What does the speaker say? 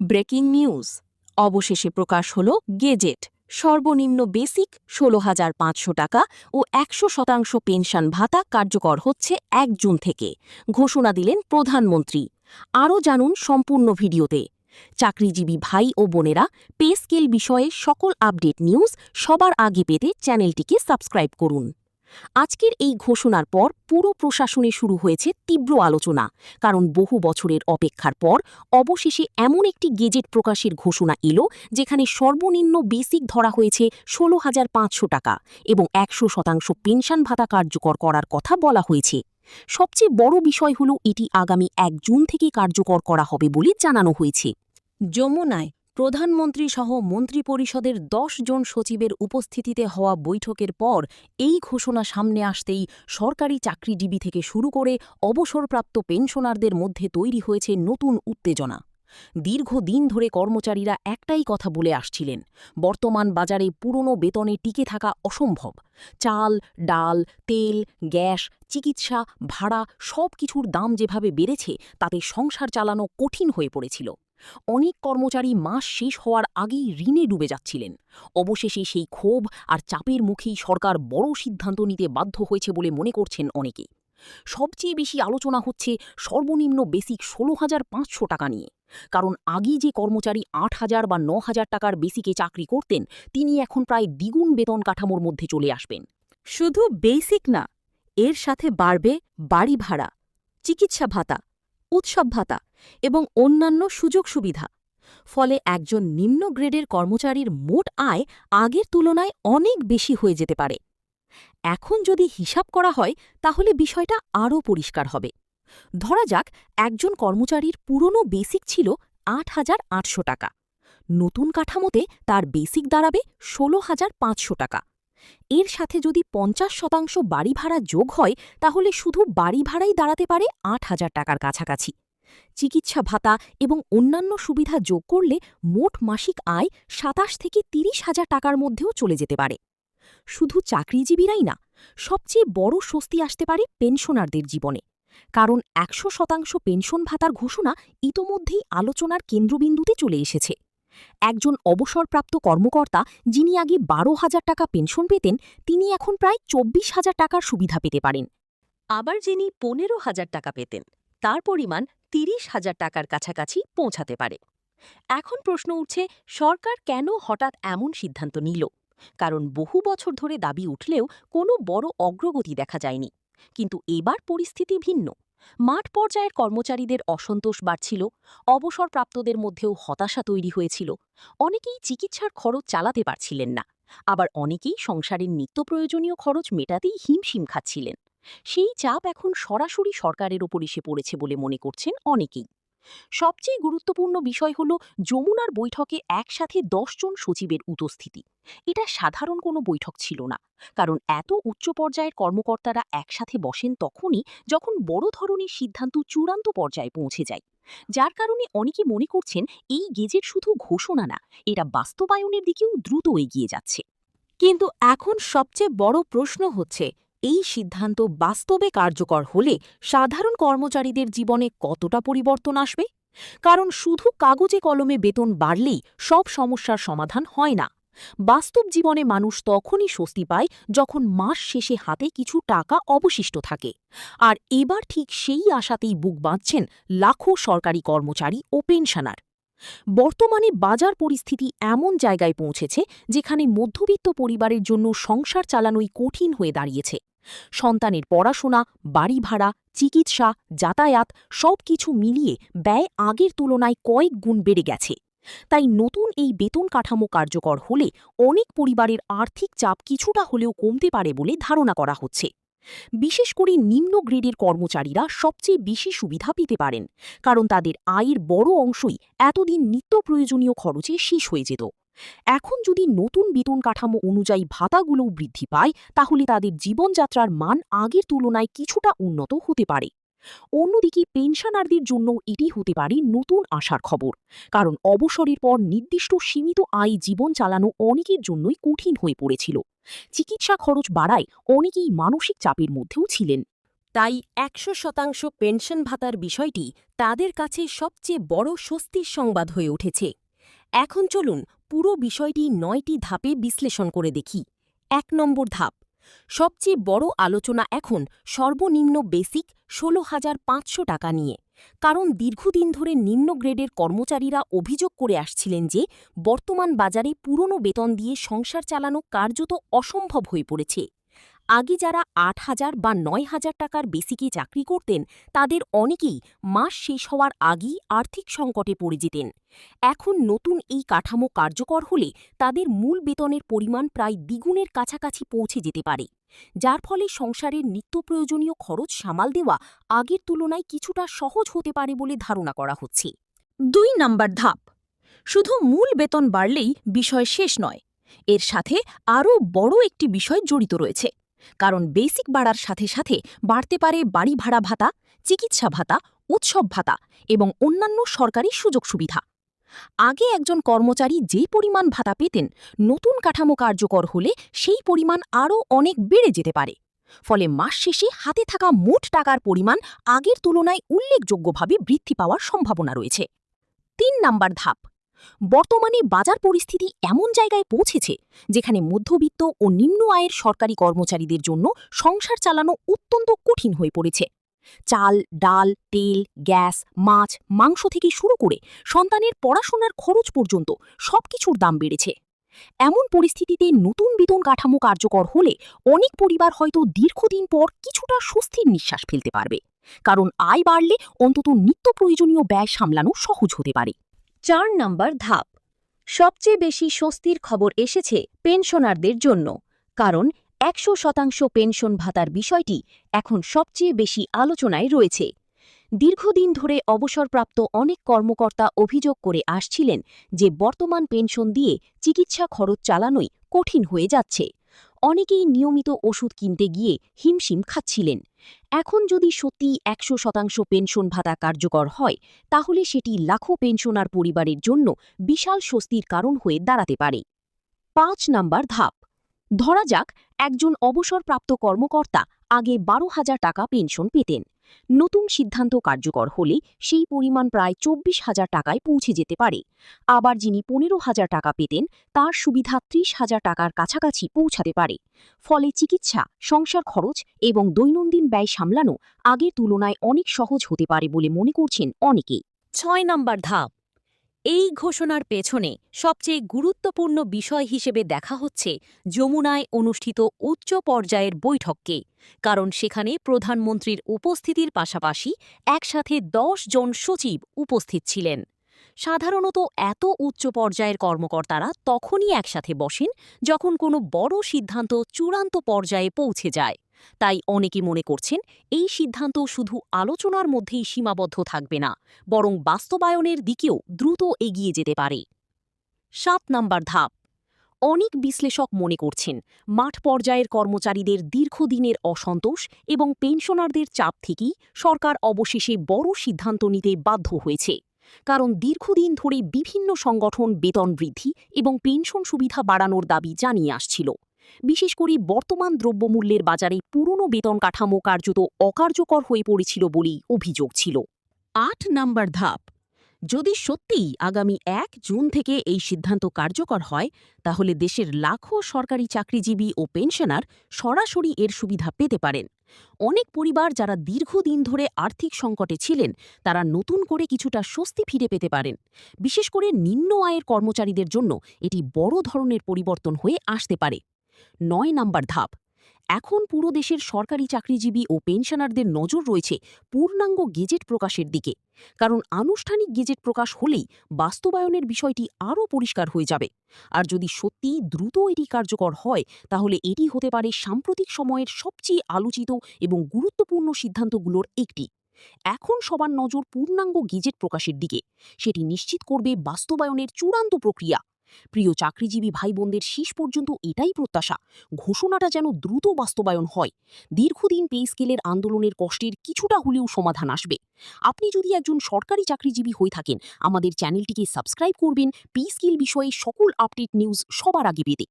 Breaking news অবশেষে প্রকাশ হল gazette সর্বনিম্ন বেসিক ১৬,৫০০ টাকা ও ১০০% পেনশন ভাতা কার্যকর হচ্ছে ১ জুন থেকে ঘোষণা দিলেন প্রধানমন্ত্রী। আরও জানুন সম্পূর্ণ ভিডিওতে। চাকরিজীবী ভাই ও বোনেরা, পে স্কেল বিষয়ে সকল আপডেট নিউজ সবার আগে পেতে চ্যানেলটিকে সাবস্ক্রাইব করুন। আজকের এই ঘোষণার পর পুরো প্রশাসনে শুরু হয়েছে তীব্র আলোচনা, কারণ বহু বছরের অপেক্ষার পর অবশেষে এমন একটি গেজেট প্রকাশের ঘোষণা এলো যেখানে সর্বনিম্ন বেসিক ধরা হয়েছে ১৬,৫০০ টাকা এবং ১০০% পেনশন ভাতা কার্যকর করার কথা বলা হয়েছে। সবচেয়ে বড় বিষয় হল এটি আগামী ১ জুন থেকে কার্যকর করা হবে বলে জানানো হয়েছে। যমুনায় প্রধানমন্ত্রী সহ মন্ত্রিপরিষদের ১০ জন সচিবের উপস্থিতিতে হওয়া বৈঠকের পর এই ঘোষণা সামনে আসতেই সরকারি চাকরিজীবী থেকে শুরু করে অবসরপ্রাপ্ত পেনশনারদের মধ্যে তৈরি হয়েছে নতুন উত্তেজনা। দীর্ঘদিন ধরে কর্মচারীরা একটাই কথা বলে আসছিলেন, বর্তমান বাজারে পুরনো বেতনে টিকে থাকা অসম্ভব। চাল, ডাল, তেল, গ্যাস, চিকিৎসা, ভাড়া সবকিছুর দাম যেভাবে বেড়েছে তাতে সংসার চালানো কঠিন হয়ে পড়েছিল। অনেক কর্মচারী মাস শেষ হওয়ার আগেই ঋণে ডুবে যাচ্ছিলেন। অবশেষে সেই ক্ষোভ আর চাপের মুখেই সরকার বড় সিদ্ধান্ত নিতে বাধ্য হয়েছে বলে মনে করছেন অনেকে। সবচেয়ে বেশি আলোচনা হচ্ছে সর্বনিম্ন বেসিক ১৬,৫০০ টাকা নিয়ে, কারণ আগে যে কর্মচারী ৮,০০০ বা ৯,০০০ টাকার বেসিকে চাকরি করতেন তিনি এখন প্রায় দ্বিগুণ বেতন কাঠামোর মধ্যে চলে আসবেন। শুধু বেসিক না, এর সাথে বাড়বে বাড়ি ভাড়া, চিকিৎসা ভাতা, উৎসব ভাতা এবং অন্যান্য সুযোগ সুবিধা। ফলে একজন নিম্ন গ্রেডের কর্মচারীর মোট আয় আগের তুলনায় অনেক বেশি হয়ে যেতে পারে। এখন যদি হিসাব করা হয় তাহলে বিষয়টা আরও পরিষ্কার হবে। ধরা যাক একজন কর্মচারীর পুরনো বেসিক ছিল ৮,৮০০ টাকা। নতুন কাঠামোতে তার বেসিক দাঁড়াবে ১৬,৫০০ টাকা। এর সাথে যদি ৫০% বাড়ি ভাড়া যোগ হয় তাহলে শুধু বাড়ি ভাড়াই দাঁড়াতে পারে ৮,০০০ টাকার কাছাকাছি। চিকিৎসা ভাতা এবং অন্যান্য সুবিধা যোগ করলে মোট মাসিক আয় ২৭ থেকে ৩০,০০০ টাকার মধ্যেও চলে যেতে পারে। শুধু চাকরিজীবীরাই না, সবচেয়ে বড় স্বস্তি আসতে পারে পেনশনারদের জীবনে, কারণ ১০০% পেনশন ভাতার ঘোষণা ইতোমধ্যেই আলোচনার কেন্দ্রবিন্দুতে চলে এসেছে। একজন অবসরপ্রাপ্ত কর্মকর্তা যিনি আগে ১২,০০০ টাকা পেনশন পেতেন তিনি এখন প্রায় ২৪,০০০ টাকার সুবিধা পেতে পারেন। আবার যিনি ১৫,০০০ টাকা পেতেন তার পরিমাণ ৩০,০০০ টাকার কাছাকাছি পৌঁছাতে পারে। এখন প্রশ্ন উঠছে, সরকার কেন হঠাৎ এমন সিদ্ধান্ত নিল? কারণ বহু বছর ধরে দাবি উঠলেও কোনো বড় অগ্রগতি দেখা যায়নি। কিন্তু এবার পরিস্থিতি ভিন্ন। মাঠ পর্যায়ের কর্মচারীদের অসন্তোষ বাড়ছিল, অবসরপ্রাপ্তদের মধ্যেও হতাশা তৈরি হয়েছিল। অনেকেই চিকিৎসার খরচ চালাতে পারছিলেন না, আবার অনেকেই সংসারের নিত্য প্রয়োজনীয় খরচ মেটাতেই হিমশিম খাচ্ছিলেন। সেই চাপ এখন সরাসরি সরকারের ওপর এসে পড়েছে বলে মনে করছেন অনেকেই। সবচেয়ে গুরুত্বপূর্ণ বিষয় হল যমুনার বৈঠকে একসাথে ১০ জন সচিবের উপস্থিতি। এটা সাধারণ কোনো বৈঠক ছিল না, কারণ এত উচ্চ পর্যায়ের কর্মকর্তারা একসাথে বসেন তখনই যখন বড় ধরনের সিদ্ধান্ত চূড়ান্ত পর্যায়ে পৌঁছে যায়। যার কারণে অনেকে মনে করছেন এই গেজেট শুধু ঘোষণা না, এটা বাস্তবায়নের দিকেও দ্রুত এগিয়ে যাচ্ছে। কিন্তু এখন সবচেয়ে বড় প্রশ্ন হচ্ছে, এই সিদ্ধান্ত বাস্তবে কার্যকর হলে সাধারণ কর্মচারীদের জীবনে কতটা পরিবর্তন আসবে? কারণ শুধু কাগজে কলমে বেতন বাড়লেই সব সমস্যার সমাধান হয় না। বাস্তব জীবনে মানুষ তখনই স্বস্তি পায় যখন মাস শেষে হাতে কিছু টাকা অবশিষ্ট থাকে। আর এবার ঠিক সেই আশাতেই বুক বাঁধছেন লাখো সরকারি কর্মচারী ও পেনশনার। বর্তমানে বাজার পরিস্থিতি এমন জায়গায় পৌঁছেছে যেখানে মধ্যবিত্ত পরিবারের জন্য সংসার চালানোই কঠিন হয়ে দাঁড়িয়েছে। সন্তানের পড়াশোনা, বাড়ি ভাড়া, চিকিৎসা, যাতায়াত সবকিছু মিলিয়ে ব্যয় আগের তুলনায় কয়েক গুণ বেড়ে গেছে। তাই নতুন এই বেতন কাঠামো কার্যকর হলে অনেক পরিবারের আর্থিক চাপ কিছুটা হলেও কমতে পারে বলে ধারণা করা হচ্ছে। বিশেষ করে নিম্ন গ্রেডের কর্মচারীরা সবচেয়ে বেশি সুবিধা পেতে পারেন, কারণ তাদের আয়ের বড় অংশই এতদিন নিত্য প্রয়োজনীয় খরচে শেষ হয়ে যেত। এখন যদি নতুন বেতন কাঠামো অনুযায়ী ভাতাগুলোও বৃদ্ধি পায় তাহলে তাদের জীবনযাত্রার মান আগের তুলনায় কিছুটা উন্নত হতে পারে। অন্যদিকে পেনশনারদের জন্য এটি হতে পারে নতুন আশার খবর, কারণ অবসরের পর নির্দিষ্ট সীমিত আয়ে জীবন চালানো অনেকের জন্যই কঠিন হয়ে পড়েছিল। চিকিৎসা খরচ বাড়ায় অনেকেই মানসিক চাপের মধ্যেও ছিলেন। তাই ১০০% পেনশন ভাতার বিষয়টি তাদের কাছে সবচেয়ে বড় স্বস্তির সংবাদ হয়ে উঠেছে। এখন চলুন পুরো বিষয়টি ৯টি ধাপে বিশ্লেষণ করে দেখি। ১ নম্বর ধাপ। সবচেয়ে বড় আলোচনা এখন সর্বনিম্ন বেসিক ১৬,৫০০ টাকা নিয়ে। কারণ দীর্ঘদিন ধরে নিম্ন গ্রেডের কর্মচারীরা অভিযোগ করে আসছিলেন যে বর্তমান বাজারে পুরনো বেতন দিয়ে সংসার চালানো কার্যত অসম্ভব হয়ে পড়েছে। আগে যারা ৮,০০০ বা ৯,০০০ টাকার বেসিকে চাকরি করতেন তাদের অনেকেই মাস শেষ হওয়ার আগেই আর্থিক সংকটে পড়ে যেতেন। এখন নতুন এই কাঠামো কার্যকর হলে তাদের মূল বেতনের পরিমাণ প্রায় দ্বিগুণের কাছাকাছি পৌঁছে যেতে পারে, যার ফলে সংসারের নিত্য প্রয়োজনীয় খরচ সামাল দেওয়া আগের তুলনায় কিছুটা সহজ হতে পারে বলে ধারণা করা হচ্ছে। ২ নম্বর ধাপ। শুধু মূল বেতন বাড়লেই বিষয় শেষ নয়, এর সাথে আরও বড় একটি বিষয় জড়িত রয়েছে। কারণ বেসিক বাড়ার সাথে সাথে বাড়তে পারে বাড়ি ভাড়া ভাতা, চিকিৎসা ভাতা, উৎসব ভাতা এবং অন্যান্য সরকারি সুযোগ সুবিধা। আগে একজন কর্মচারী যে পরিমাণ ভাতা পেতেন, নতুন কাঠামো কার্যকর হলে সেই পরিমাণ আরও অনেক বেড়ে যেতে পারে। ফলে মাস শেষে হাতে থাকা মোট টাকার পরিমাণ আগের তুলনায় উল্লেখযোগ্যভাবে বৃদ্ধি পাওয়ার সম্ভাবনা রয়েছে। ৩ নম্বর ধাপ। বর্তমানে বাজার পরিস্থিতি এমন জায়গায় পৌঁছেছে যেখানে মধ্যবিত্ত ও নিম্ন আয়ের সরকারি কর্মচারীদের জন্য সংসার চালানো অত্যন্ত কঠিন হয়ে পড়েছে। চাল, ডাল, তেল, গ্যাস, মাছ, মাংস থেকে শুরু করে সন্তানের পড়াশোনার খরচ পর্যন্ত সবকিছুর দাম বেড়েছে। এমন পরিস্থিতিতে নতুন বেতন কাঠামো কার্যকর হলে অনেক পরিবার হয়তো দীর্ঘদিন পর কিছুটা স্বস্তির নিঃশ্বাস ফেলতে পারবে, কারণ আয় বাড়লে অন্তত নিত্য প্রয়োজনীয় ব্যয় সামলানো সহজ হতে পারে। ৪ নম্বর ধাপ। সবচেয়ে বেশি স্বস্তির খবর এসেছে পেনশনারদের জন্য, কারণ ১০০% পেনশন ভাতার বিষয়টি এখন সবচেয়ে বেশি আলোচনায় রয়েছে। দীর্ঘদিন ধরে অবসরপ্রাপ্ত অনেক কর্মকর্তা অভিযোগ করে আসছিলেন যে বর্তমান পেনশন দিয়ে চিকিৎসা খরচ চালানোই কঠিন হয়ে যাচ্ছে। অনেকেই নিয়মিত ওষুধ কিনতে গিয়ে হিমশিম খাচ্ছিলেন। এখন যদি সত্যি ১০০% পেনশন ভাতা কার্যকর হয়, তাহলে সেটি লাখো পেনশনার পরিবারের জন্য বিশাল স্বস্তির কারণ হয়ে দাঁড়াতে পারে। ৫ নম্বর ধাপ। ধরা যাক একজন অবসরপ্রাপ্ত কর্মকর্তা আগে ১২,০০০ টাকা পেনশন পেতেন। নতুন সিদ্ধান্ত কার্যকর হলে সেই পরিমাণ প্রায় ২৪,০০০ টাকায় পৌঁছে যেতে পারে। আবার যিনি ১৫,০০০ টাকা পেতেন তার সুবিধা ৩০,০০০ টাকার কাছাকাছি পৌঁছাতে পারে। ফলে চিকিৎসা, সংসার খরচ এবং দৈনন্দিন ব্যয় সামলানো আগের তুলনায় অনেক সহজ হতে পারে বলে মনে করছেন অনেকেই। ৬ নম্বর ধাপ। এই ঘোষণার পেছনে সবচেয়ে গুরুত্বপূর্ণ বিষয় হিসেবে দেখা হচ্ছে যমুনায় অনুষ্ঠিত উচ্চ পর্যায়ের বৈঠককে, কারণ সেখানে প্রধানমন্ত্রীর উপস্থিতির পাশাপাশি একসাথে ১০ জন সচিব উপস্থিত ছিলেন। সাধারণত এত উচ্চ পর্যায়ের কর্মকর্তারা তখনই একসাথে বসেন যখন কোনো বড় সিদ্ধান্ত চূড়ান্ত পর্যায়ে পৌঁছে যায়। তাই অনেকে মনে করছেন এই সিদ্ধান্ত শুধু আলোচনার মধ্যেই সীমাবদ্ধ থাকবে না, বরং বাস্তবায়নের দিকেও দ্রুত এগিয়ে যেতে পারে। ৭ নম্বর ধাপ। অনেক বিশ্লেষক মনে করছেন মাঠ পর্যায়ের কর্মচারীদের দীর্ঘদিনের অসন্তোষ এবং পেনশনারদের চাপ থেকেই সরকার অবশেষে বড় সিদ্ধান্ত নিতে বাধ্য হয়েছে। কারণ দীর্ঘদিন ধরে বিভিন্ন সংগঠন বেতন বৃদ্ধি এবং পেনশন সুবিধা বাড়ানোর দাবি জানিয়ে আসছিল। বিশেষ করে বর্তমান দ্রব্যমূল্যের বাজারে পুরনো বেতন কাঠামো কার্যত অকার্যকর হয়ে পড়েছিল বলেই অভিযোগ ছিল। ৮ নম্বর ধাপ। যদি সত্যিই আগামী ১ জুন থেকে এই সিদ্ধান্ত কার্যকর হয়, তাহলে দেশের লাখো সরকারি চাকরিজীবী ও পেনশনার সরাসরি এর সুবিধা পেতে পারেন। অনেক পরিবার যারা দীর্ঘদিন ধরে আর্থিক সংকটে ছিলেন, তারা নতুন করে কিছুটা স্বস্তি ফিরে পেতে পারেন। বিশেষ করে নিম্ন আয়ের কর্মচারীদের জন্য এটি বড় ধরনের পরিবর্তন হয়ে আসতে পারে। ৯ নম্বর ধাপ। এখন পুরো দেশের সরকারি চাকরিজীবী ও পেনশনারদের নজর রয়েছে পূর্ণাঙ্গ গেজেট প্রকাশের দিকে, কারণ আনুষ্ঠানিক গেজেট প্রকাশ হলেই বাস্তবায়নের বিষয়টি আরও পরিষ্কার হয়ে যাবে। আর যদি সত্যিই দ্রুত এটি কার্যকর হয়, তাহলে এটি হতে পারে সাম্প্রতিক সময়ের সবচেয়ে আলোচিত এবং গুরুত্বপূর্ণ সিদ্ধান্তগুলোর একটি। এখন সবার নজর পূর্ণাঙ্গ গেজেট প্রকাশের দিকে। সেটি নিশ্চিত করবে বাস্তবায়নের চূড়ান্ত প্রক্রিয়া। প্রিয় চাকরিজীবী ভাই বোনদের শেষ পর্যন্ত এটাই প্রত্যাশা, ঘোষণাটা যেন দ্রুত বাস্তবায়ন হয়। দীর্ঘদিন পে স্কেলের আন্দোলনের কষ্টের কিছুটা হলেও সমাধান আসবে। আপনি যদি একজন সরকারি চাকরিজীবী হয়ে থাকেন, আমাদের চ্যানেলটিকে সাবস্ক্রাইব করবেন পে স্কেল বিষয়ে সকল আপডেট নিউজ সবার আগে পেতে।